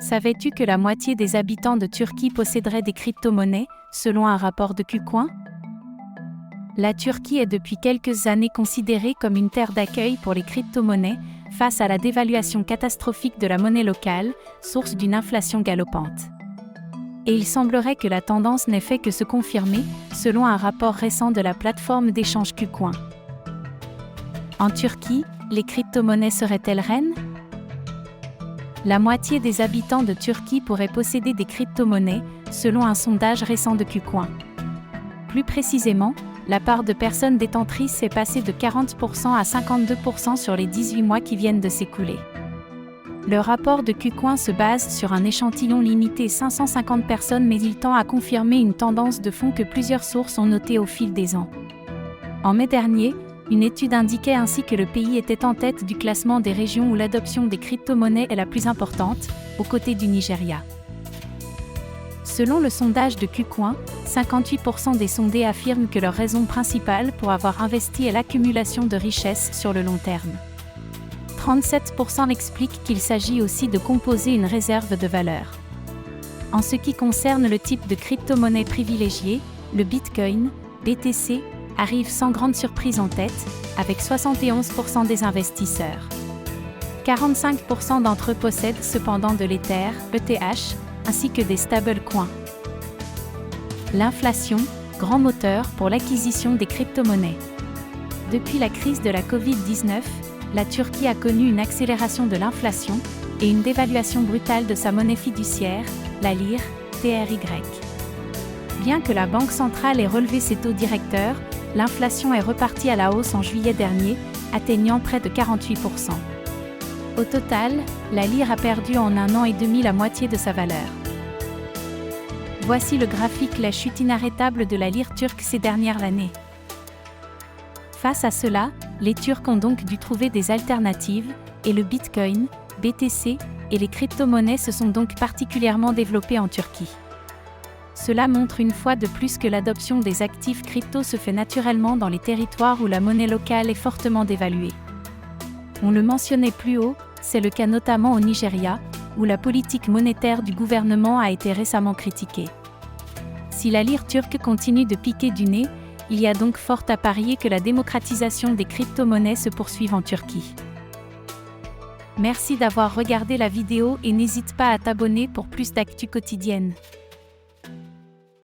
Savais-tu que la moitié des habitants de Turquie posséderaient des crypto-monnaies, selon un rapport de Kucoin? La Turquie est depuis quelques années considérée comme une terre d'accueil pour les crypto-monnaies, face à la dévaluation catastrophique de la monnaie locale, source d'une inflation galopante. Et il semblerait que la tendance n'ait fait que se confirmer, selon un rapport récent de la plateforme d'échange Kucoin. En Turquie, les crypto-monnaies seraient-elles reines? La moitié des habitants de Turquie pourraient posséder des crypto-monnaies, selon un sondage récent de Kucoin. Plus précisément, la part de personnes détentrices est passée de 40% à 52% sur les 18 mois qui viennent de s'écouler. Le rapport de Kucoin se base sur un échantillon limité 550 personnes, mais il tend à confirmer une tendance de fond que plusieurs sources ont notée au fil des ans. En mai dernier, une étude indiquait ainsi que le pays était en tête du classement des régions où l'adoption des crypto-monnaies est la plus importante, aux côtés du Nigeria. Selon le sondage de Kucoin, 58% des sondés affirment que leur raison principale pour avoir investi est l'accumulation de richesses sur le long terme. 37% expliquent qu'il s'agit aussi de composer une réserve de valeur. En ce qui concerne le type de crypto-monnaie privilégiée, le Bitcoin, BTC, arrive sans grande surprise en tête, avec 71% des investisseurs. 45% d'entre eux possèdent cependant de l'Ether, ETH, ainsi que des stablecoins. L'inflation, grand moteur pour l'acquisition des crypto-monnaies. Depuis la crise de la Covid-19, la Turquie a connu une accélération de l'inflation et une dévaluation brutale de sa monnaie fiduciaire, la lire, TRY. Bien que la Banque centrale ait relevé ses taux directeurs, l'inflation est repartie à la hausse en juillet dernier, atteignant près de 48%. Au total, la lire a perdu en 1 an et demi la moitié de sa valeur. Voici le graphique la chute inarrêtable de la lire turque ces dernières années. Face à cela, les Turcs ont donc dû trouver des alternatives, et le Bitcoin, BTC, et les crypto-monnaies se sont donc particulièrement développées en Turquie. Cela montre une fois de plus que l'adoption des actifs crypto se fait naturellement dans les territoires où la monnaie locale est fortement dévaluée. On le mentionnait plus haut, c'est le cas notamment au Nigeria, où la politique monétaire du gouvernement a été récemment critiquée. Si la lire turque continue de piquer du nez, il y a donc fort à parier que la démocratisation des crypto-monnaies se poursuive en Turquie. Merci d'avoir regardé la vidéo et n'hésite pas à t'abonner pour plus d'actu quotidienne.